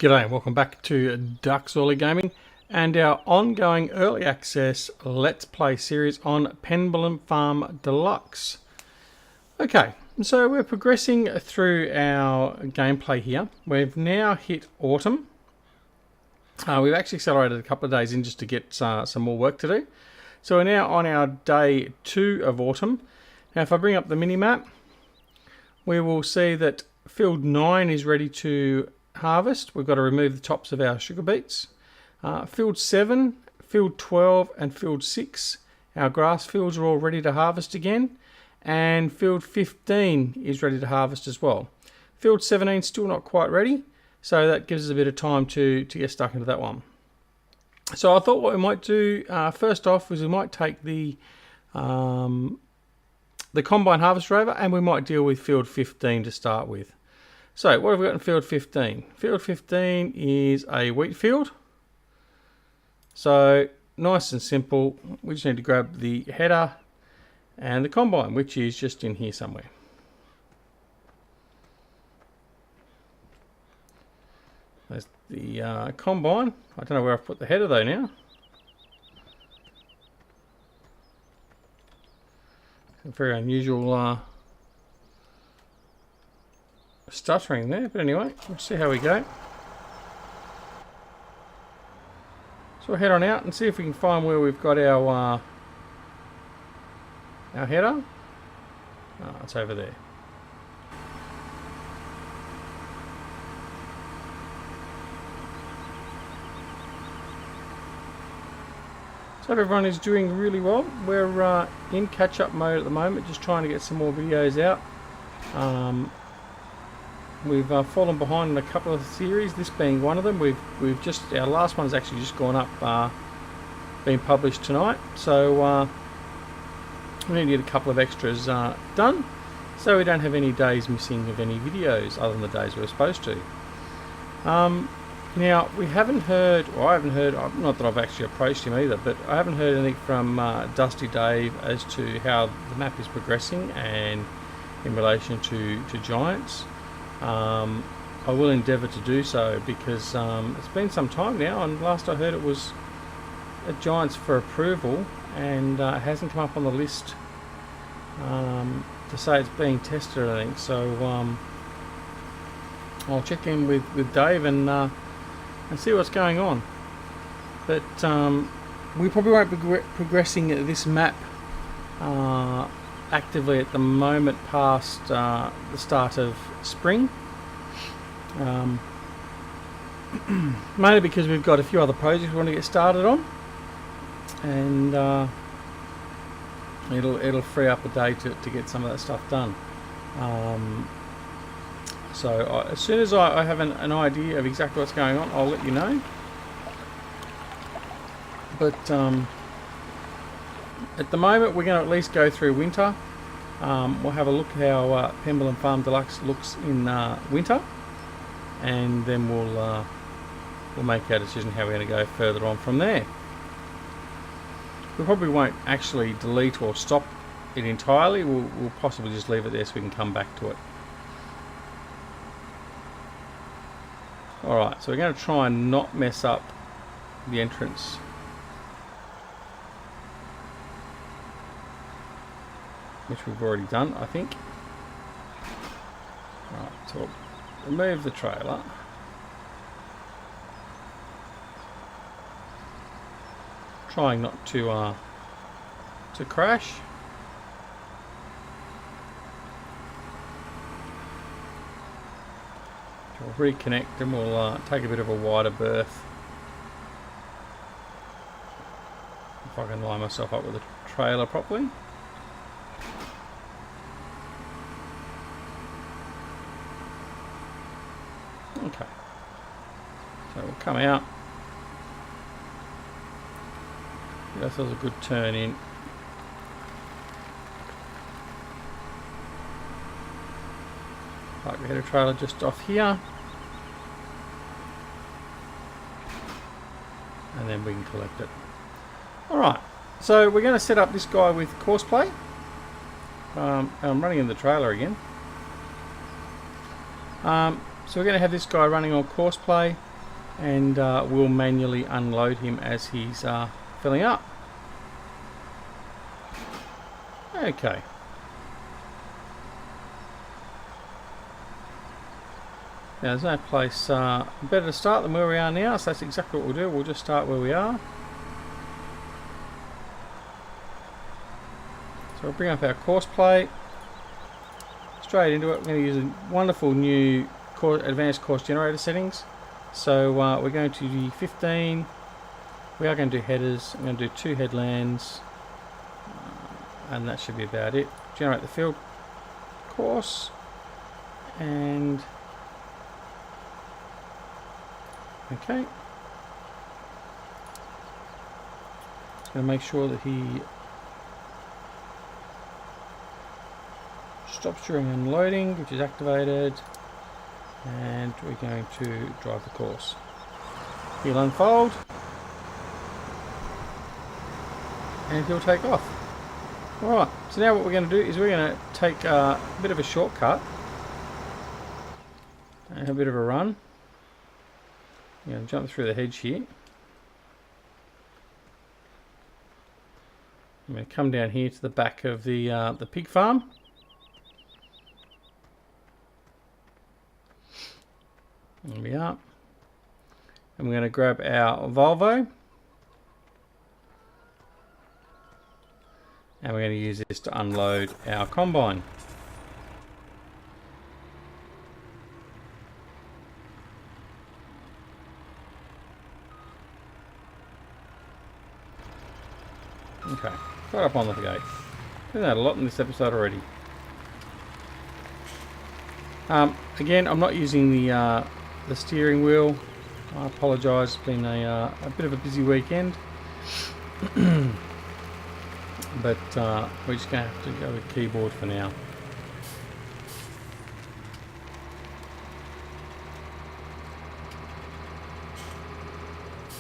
G'day and welcome back to Duckzorly Gaming and our ongoing early access Let's Play series on Penberlan Farm Deluxe. Okay, so we're progressing through our gameplay here. We've now hit autumn. We've actually accelerated a couple of days in just to get some more work to do. So we're now on our day 2 of autumn. Now if I bring up the mini-map, we will see that field 9 is ready to harvest. We've got to remove the tops of our sugar beets. Field 7, field 12 and field 6, our grass fields are all ready to harvest again, and field 15 is ready to harvest as well. Field 17 still not quite ready, so that gives us a bit of time to get stuck into that one. So I thought what we might do first off is we might take the combine harvest rover and we might deal with field 15 to start with. So what have we got in field 15? Field 15 is a wheat field. So nice and simple. We just need to grab the header and the combine, which is just in here somewhere. There's the combine. I don't know where I've put the header though now. A very unusual stuttering there, but anyway, we'll see how we go. So we'll head on out and see if we can find where we've got our header. Oh, it's over there. So everyone is doing really well. We're in catch-up mode at the moment, just trying to get some more videos out. We've fallen behind in a couple of series, this being one of them. We've just, our last one's actually just gone up, been published tonight. So we need to get a couple of extras done, so we don't have any days missing of any videos other than the days we're supposed to. Now we haven't heard, or I haven't heard, not that I've actually approached him either, but I haven't heard anything from Dusty Dave as to how the map is progressing and in relation to giants. I will endeavour to do so because it's been some time now, and last I heard it was at Giants for approval, and it hasn't come up on the list to say it's being tested or anything. So I'll check in with Dave and see what's going on. But we probably won't be progressing this map actively at the moment past the start of spring, mainly because we've got a few other projects we want to get started on, and it'll free up a day to get some of that stuff done. So as soon as I have an idea of exactly what's going on, I'll let you know. But at the moment we're going to at least go through winter. We'll have a look how Penberlan Farm Deluxe looks in winter, and then we'll make our decision how we're going to go further on from there. We probably won't actually delete or stop it entirely. We'll possibly just leave it there so we can come back to it. Alright, so we're going to try and not mess up the entrance. Which we've already done, I think. Right, so we'll remove the trailer. Trying not to crash. We'll reconnect and we'll take a bit of a wider berth. If I can line myself up with the trailer properly. Okay, so we'll come out, give ourselves a good turn in. Park the header trailer just off here, and then we can collect it. Alright, so we're going to set up this guy with courseplay. I'm running in the trailer again. So we're going to have this guy running on courseplay. and we'll manually unload him as he's filling up. Okay. Now there's no place better to start than where we are now, so that's exactly what we'll do. We'll just start where we are. So we'll bring up our course plate, straight into it. We're going to use a wonderful new advanced course generator settings. So we're going to do 15. We are going to do headers. I'm going to do 2 headlands, and that should be about it. Generate the field course, and okay. Just going to make sure that he stops during unloading, which is activated, and we're going to drive the course. He'll unfold, and he'll take off. Alright, so now what we're going to do is we're going to take a bit of a shortcut and have a bit of a run. I'm going to jump through the hedge here. I'm going to come down here to the back of the pig farm. There we are. And we're going to grab our Volvo. And we're going to use this to unload our combine. Okay, right up on the gate. We've done a lot in this episode already. Again, I'm not using the steering wheel. I apologise, it's been a bit of a busy weekend. But we're just going to have to go with keyboard for now.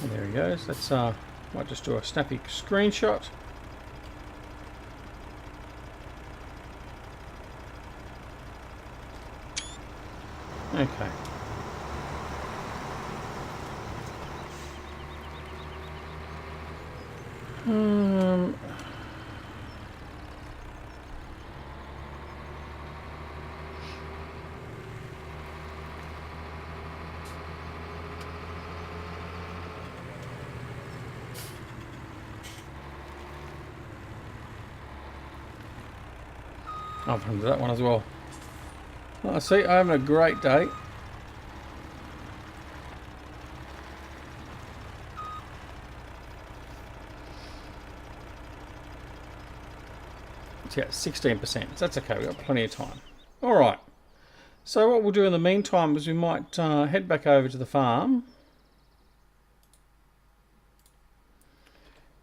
And there he goes. Let's might just do a snappy screenshot. Okay. I'll come to that one as well. I see, I'm having a great day. It's 16%. That's okay, we've got plenty of time. Alright, so what we'll do in the meantime is we might head back over to the farm.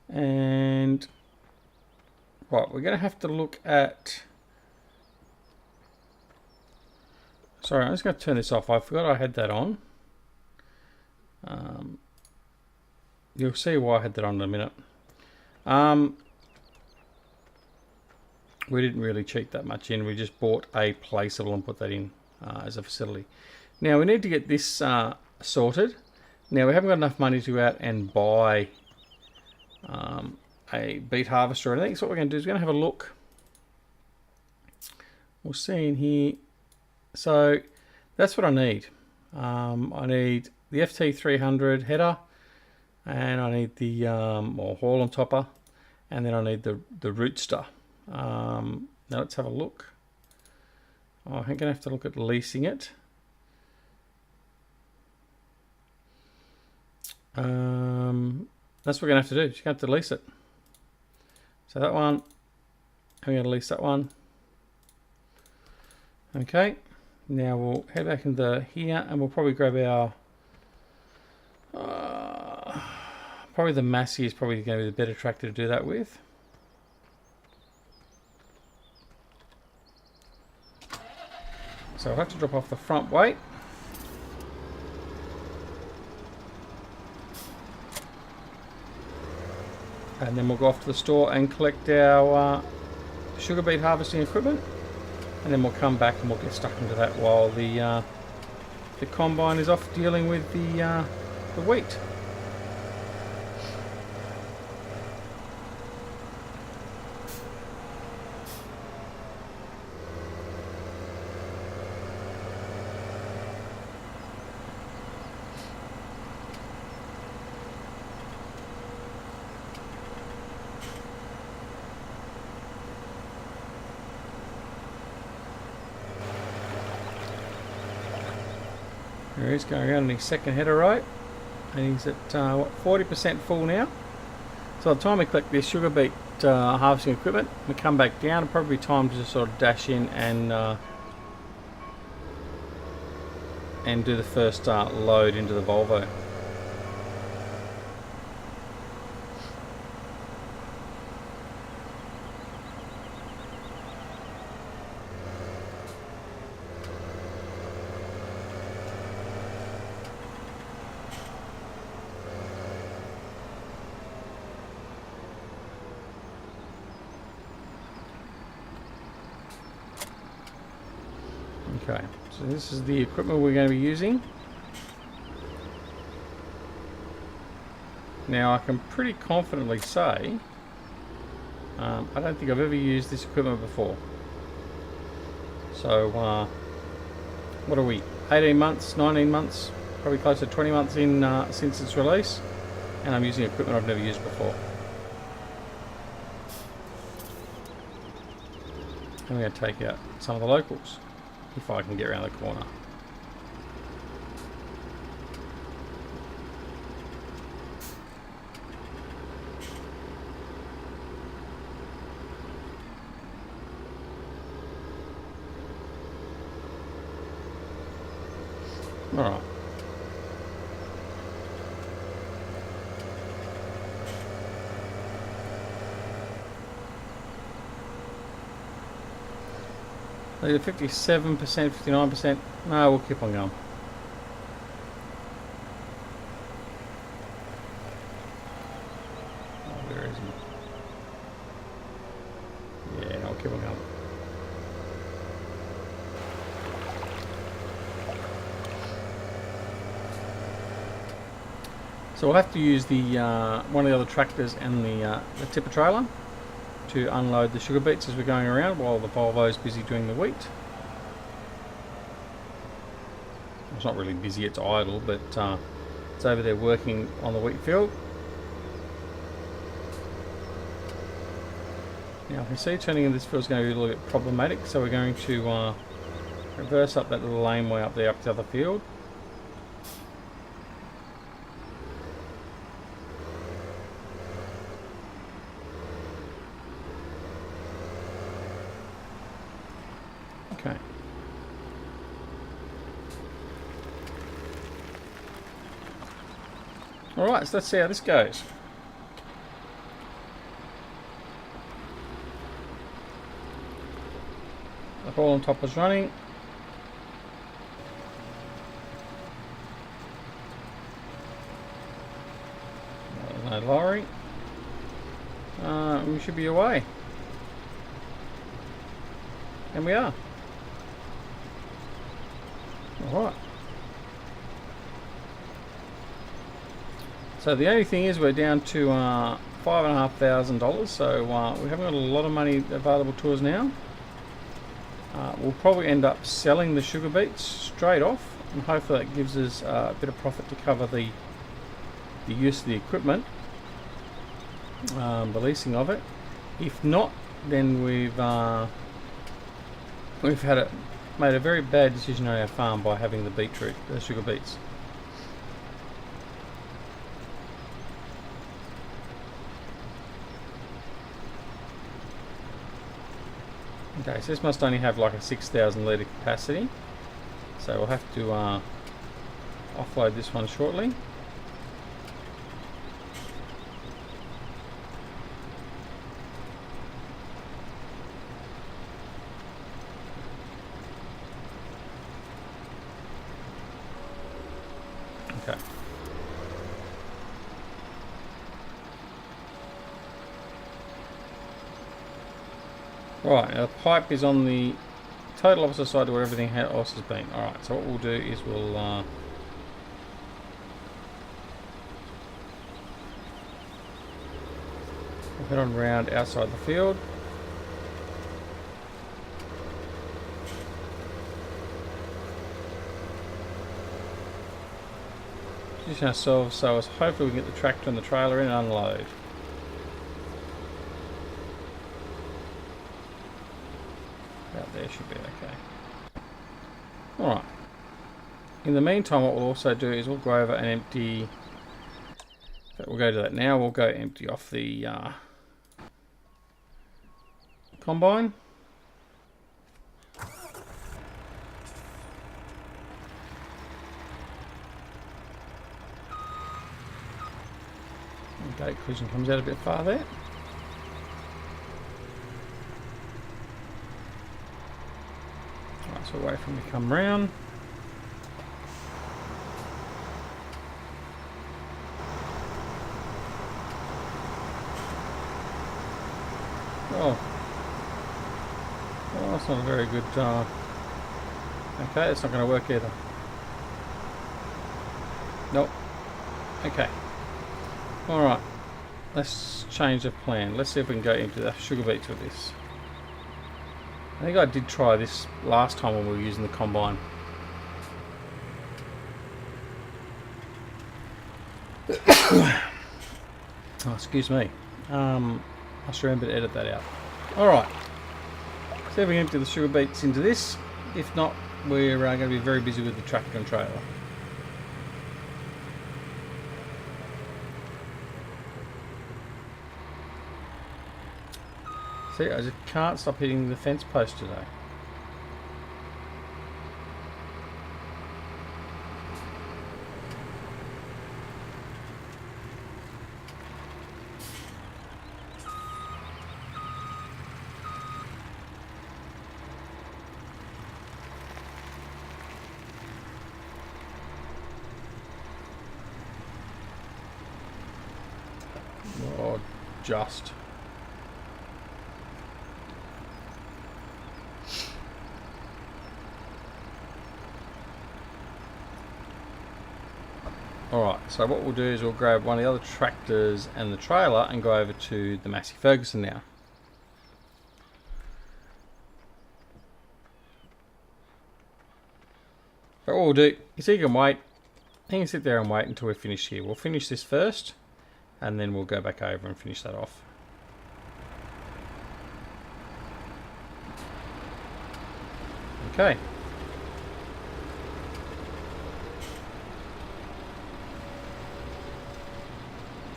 And right, we're going to have to look at... Sorry, I'm just going to turn this off. I forgot I had that on. You'll see why I had that on in a minute. We didn't really cheat that much in. We just bought a placeable and put that in as a facility. Now we need to get this sorted. Now we haven't got enough money to go out and buy a beet harvester or anything. So what we're going to do is we're going to have a look. We'll see in here. So that's what I need. I need the FT300 header, and I need the haul and topper, and then I need the rootster. Now let's have a look. I'm going to have to look at leasing it. That's what we're going to have to do. You're going to have to lease it. So that one, I'm going to lease that one. Okay. Now we'll head back into here and we'll probably grab our... probably the Massey is probably going to be the better tractor to do that with. So I'll have to drop off the front weight. And then we'll go off to the store and collect our sugar beet harvesting equipment. And then we'll come back and we'll get stuck into that while the combine is off dealing with the the wheat. There he's going around in his second header right, and he's at what, 40% full now. So by the time we collect this sugar beet harvesting equipment, we come back down, it'll probably be time to just sort of dash in and do the first load into the Volvo. Okay, so this is the equipment we're going to be using. Now I can pretty confidently say I don't think I've ever used this equipment before. So what are we, 18 months, 19 months, probably close to 20 months in since its release, and I'm using equipment I've never used before. And we're going to take out some of the locals if I can get around the corner. Alright. Either 57%, 59%. No, we'll keep on going. Oh, where is he? Yeah, I'll keep on going. So we'll have to use the one of the other tractors and the tipper trailer to unload the sugar beets as we're going around while the Volvo's busy doing the wheat. It's not really busy, it's idle, but it's over there working on the wheat field. Now I can see turning in this field is going to be a little bit problematic, so we're going to reverse up that little laneway up there up to the other field. Okay. Alright, so let's see how this goes. The ball on top is running. No lorry. We should be away. And we are. Alright. So the only thing is we're down to $5,500, so we haven't got a lot of money available to us now. We'll probably end up selling the sugar beets straight off, and hopefully that gives us a bit of profit to cover the use of the equipment, the leasing of it. If not, then we've made a very bad decision on our farm by having the beetroot, the sugar beets. Okay, so this must only have like a 6,000 litre capacity, so we'll have to offload this one shortly. Okay. Right, now the pipe is on the total opposite side to where everything else has been. Alright, so what we'll do is we'll Head on round outside the field. Position ourselves so as hopefully we can get the tractor and the trailer in and unload. Out there should be okay. Alright. In the meantime, what we'll also do is we'll go over and empty... We'll go to that now. We'll go empty off the combine. Gate collision comes out a bit far there. Right, so wait for him to come round. Oh, well, that's not a very good. Okay, it's not going to work either. Nope. Okay. All right. Let's change the plan. Let's see if we can go into the sugar beets with this. I think I did try this last time when we were using the combine. Oh, excuse me. I should remember to edit that out. Alright. See if we can empty the sugar beets into this. If not, we're going to be very busy with the tractor and trailer. See, I just can't stop hitting the fence post today. Oh, just. Alright, so what we'll do is we'll grab one of the other tractors and the trailer and go over to the Massey Ferguson now. But what we'll do is he can wait. He can sit there and wait until we finish here. We'll finish this first and then we'll go back over and finish that off. Okay.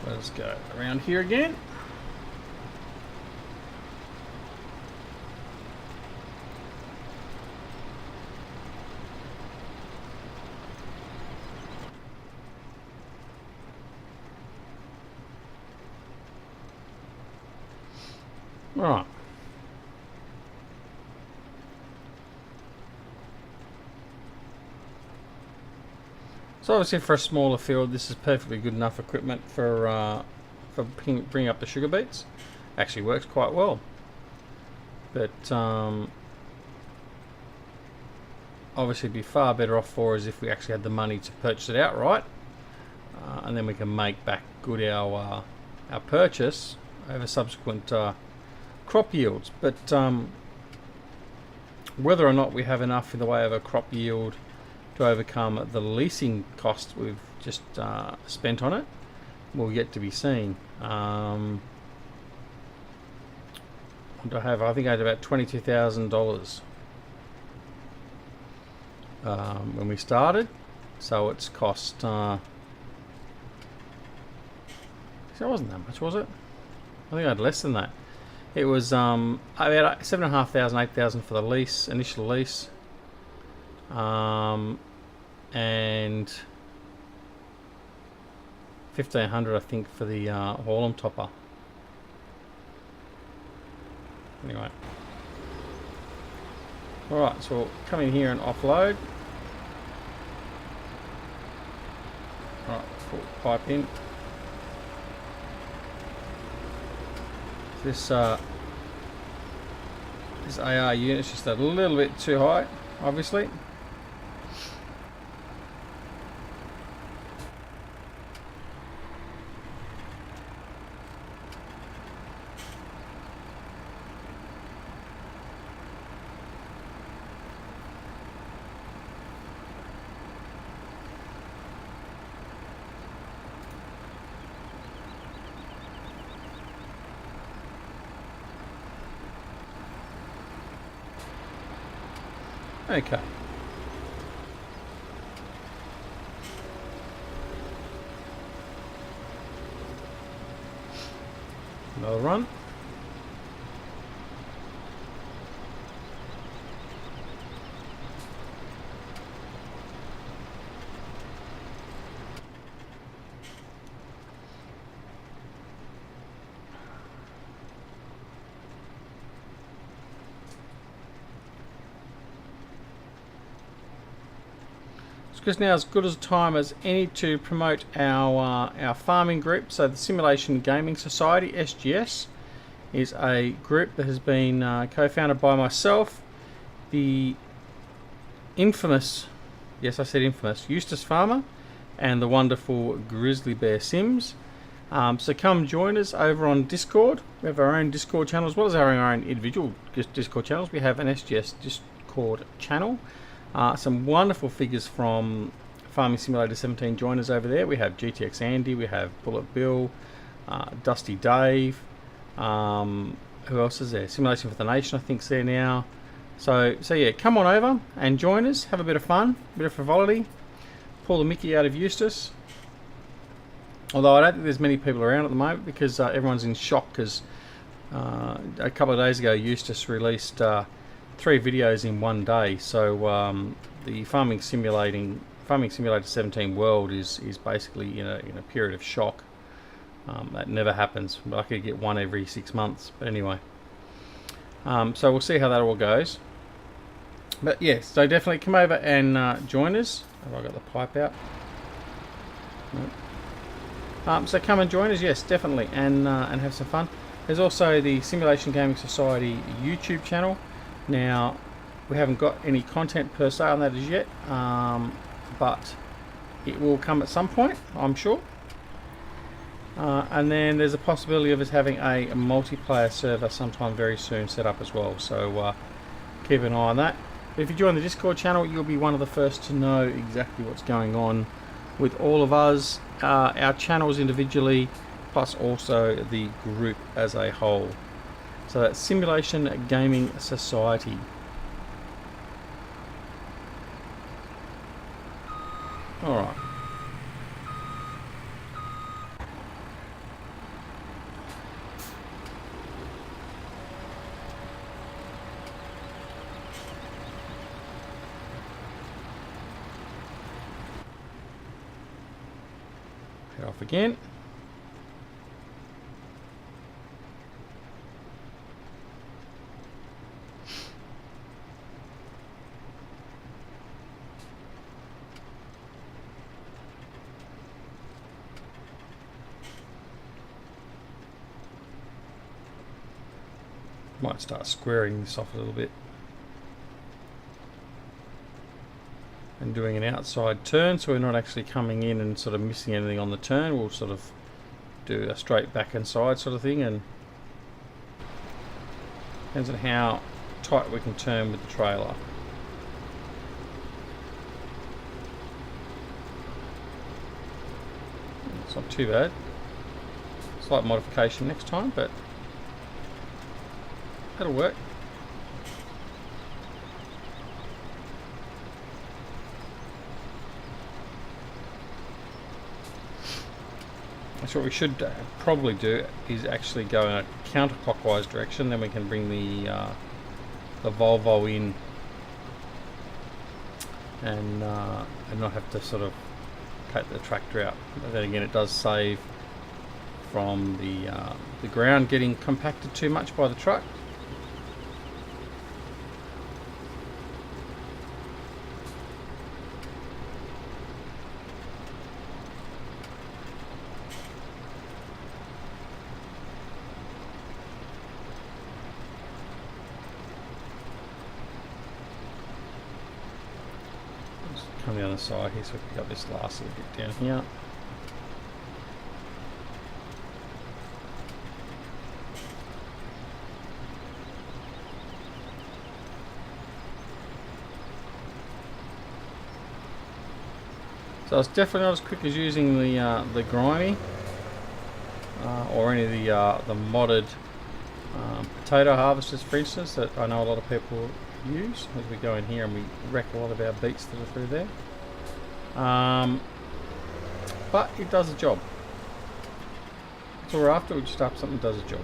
Let's go around here again. Right. So obviously for a smaller field, this is perfectly good enough equipment for bringing up the sugar beets. Actually works quite well. But obviously it'd be far better off for us if we actually had the money to purchase it outright, and then we can make back good our purchase over subsequent crop yields. But whether or not we have enough in the way of a crop yield to overcome the leasing costs we've just spent on it will yet to be seen. What do I have? I think I had about $22,000 when we started, so it's cost so it wasn't that much, was it? I think I had less than that. It was about $7,500, $8,000 for the lease, initial lease, and $1,500 I think for the Hallem topper. Anyway, all right, so we'll come in here and offload. All right, put the pipe in. This AR unit is just a little bit too high, obviously. Okay. Another run. Because now is as good as a time as any to promote our farming group. So the Simulation Gaming Society, SGS, is a group that has been co-founded by myself, the infamous, yes I said infamous, Eustace Pharmer, and the wonderful Grizzly Bear Sims. So come join us over on Discord. We have our own Discord channel as well as our own individual Discord channels. We have an SGS Discord channel. Some wonderful figures from Farming Simulator 17 joiners over there. We have GTX Andy, we have Bullet Bill, Dusty Dave, who else is there? Simulation for the Nation, I think, is there now. So yeah, come on over and join us, have a bit of fun, a bit of frivolity, pull the mickey out of Eustace. Although I don't think there's many people around at the moment because everyone's in shock because a couple of days ago Eustace released 3 videos in one day, so the Farming Simulator 17 world is basically in a period of shock. That never happens, but I could get one every 6 months. But anyway, so we'll see how that all goes. But yes, so definitely come over and join us. Have I got the pipe out? Nope. So come and join us, yes, definitely, and have some fun. There's also the Simulation Gaming Society YouTube channel. Now, we haven't got any content per se on that as yet, but it will come at some point, I'm sure. And then there's a possibility of us having a multiplayer server sometime very soon set up as well, so keep an eye on that. But if you join the Discord channel, you'll be one of the first to know exactly what's going on with all of us, our channels individually, plus also the group as a whole. So that's Simulation Gaming Society. Alright. Head off again. Might start squaring this off a little bit and doing an outside turn so we're not actually coming in and sort of missing anything on the turn. We'll sort of do a straight back and side sort of thing, and depends on how tight we can turn with the trailer. It's not too bad. Slight modification next time, but that'll work. That's what we should probably do, is actually go in a counterclockwise direction, then we can bring the Volvo in and not have to sort of cut the tractor out. But then again, it does save from the ground getting compacted too much by the truck. Come the other side here so we pick up this last little bit down here. So it's definitely not as quick as using the Grimmie or any of the modded potato harvesters, for instance, that I know a lot of people use as we go in here and we wreck a lot of our beets that are through there. But it does the job. So we're after, we just have something that does the job.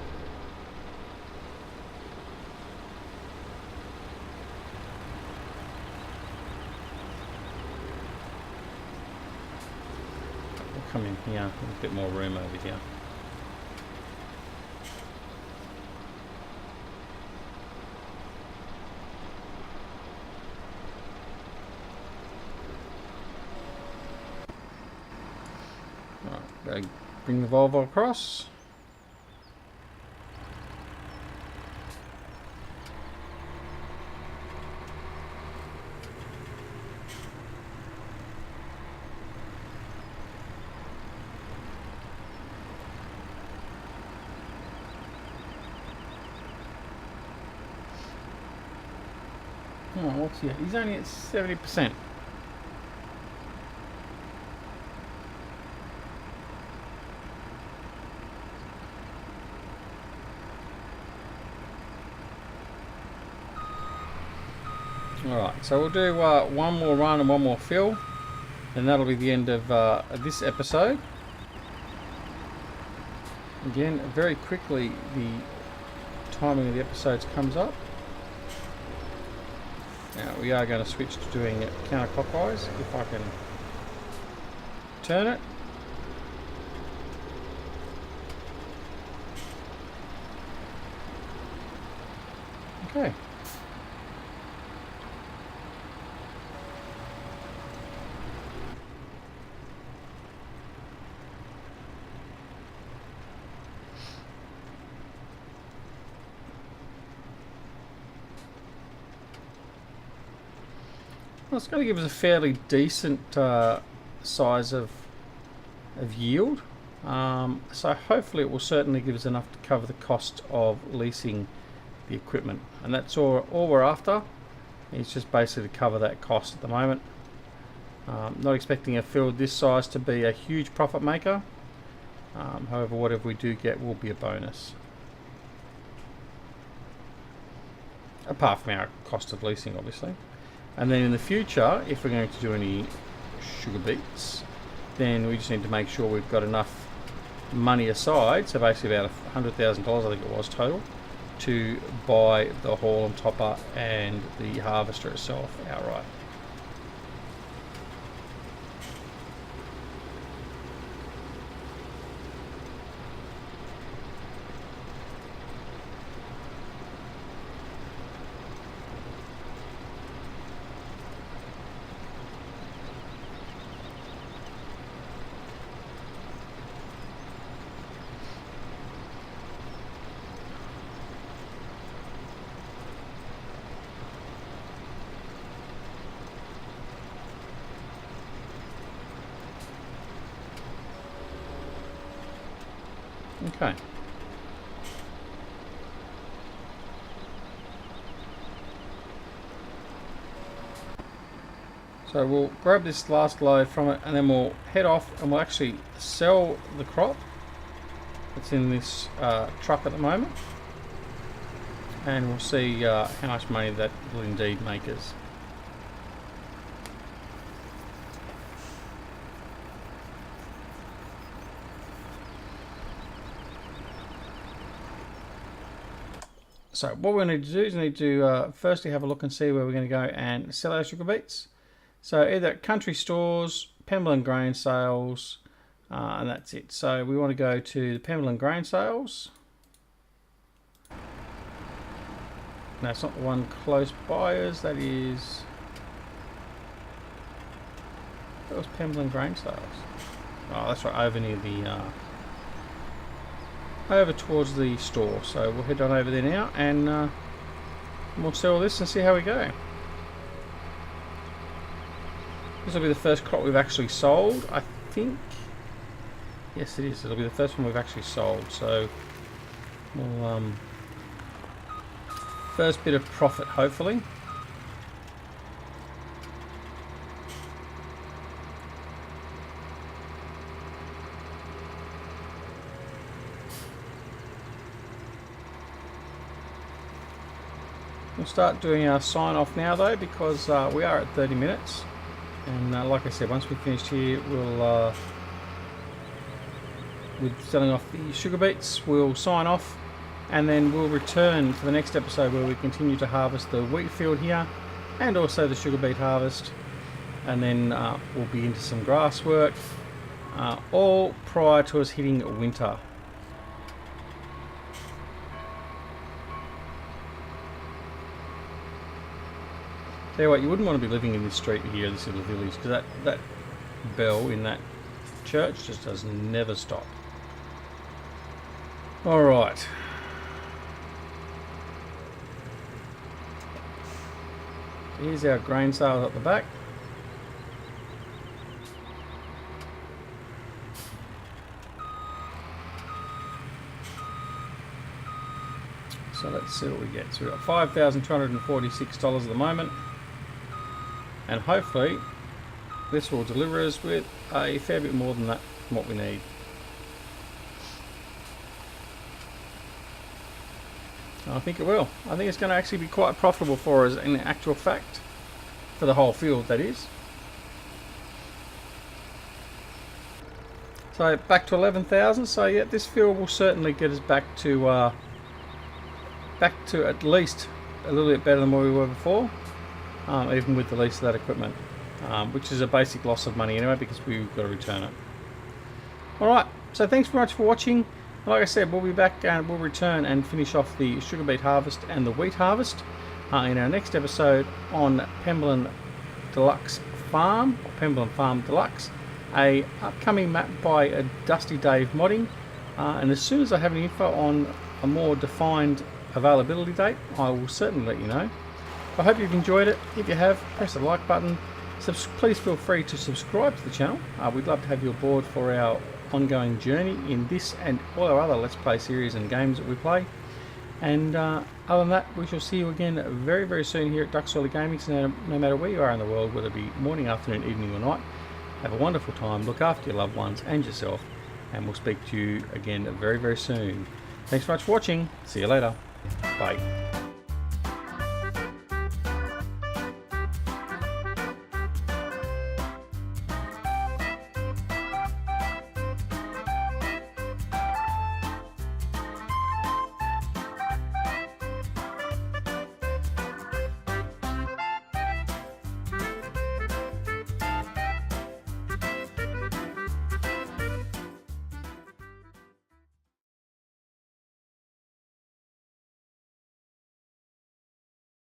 We'll come in here, there's a bit more room over here. Right, go bring the Volvo across. Oh, what's he at? He's only at 70%. Alright, so we'll do one more run and one more fill, and that'll be the end of this episode. Again, very quickly the timing of the episodes comes up. Now we are going to switch to doing it counterclockwise, if I can turn it. Okay. Well, it's going to give us a fairly decent size of yield, so hopefully it will certainly give us enough to cover the cost of leasing the equipment, and that's all we're after. It's just basically to cover that cost at the moment. Not expecting a field this size to be a huge profit maker, however whatever we do get will be a bonus, apart from our cost of leasing obviously. And then in the future, if we're going to do any sugar beets, then we just need to make sure we've got enough money aside, so basically about $100,000 I think it was total, to buy the haul and topper and the harvester itself outright. Okay. So we'll grab this last load from it and then we'll head off and we'll actually sell the crop that's in this truck at the moment, and we'll see how much money that will indeed make us. So what we need to do is we need to firstly have a look and see where we're going to go and sell our sugar beets. So either country stores, Penberlan grain sales, and that's it. So we want to go to the Penberlan grain sales. No, it's not the one close by us. That is, that was Penberlan grain sales. Oh, that's right, over near the over towards the store. So we'll head on over there now and we'll sell this and see how we go. This will be the first crop we've actually sold, I think. Yes, it is. It'll be the first one we've actually sold. So we'll first bit of profit, hopefully. We'll start doing our sign off now though, because we are at 30 minutes. And like I said, once we've finished here, we'll with selling off the sugar beets, we'll sign off, and then we'll return for the next episode where we continue to harvest the wheat field here and also the sugar beet harvest, and then we'll be into some grass work, all prior to us hitting winter. Tell you what, you wouldn't want to be living in this street here, this little village, because that bell in that church just does never stop. Alright. Here's our grain sales at the back. So let's see what we get. So we've got $5,246 at the moment. And hopefully this will deliver us with a fair bit more than that, what we need. I think it will. I think it's going to actually be quite profitable for us in actual fact, for the whole field that is. So back to 11,000. So yeah, this field will certainly get us back to at least a little bit better than where we were before, even with the lease of that equipment, which is a basic loss of money anyway because we've got to return it. Alright, so thanks very much for watching. Like I said, we'll be back and we'll return and finish off the sugar beet harvest and the wheat harvest in our next episode on Penberlan Deluxe Farm, or Penberlan Farm Deluxe, a upcoming map by Dusty Dave Modding, and as soon as I have any info on a more defined availability date, I will certainly let you know. I hope you've enjoyed it. If you have, press the like button. Please feel free to subscribe to the channel. We'd love to have you aboard for our ongoing journey in this and all our other Let's Play series and games that we play. And other than that, we shall see you again very, very soon here at Duckzorly Gaming. So no matter where you are in the world, whether it be morning, afternoon, evening or night, have a wonderful time, look after your loved ones and yourself, and we'll speak to you again very, very soon. Thanks so much for watching. See you later. Bye.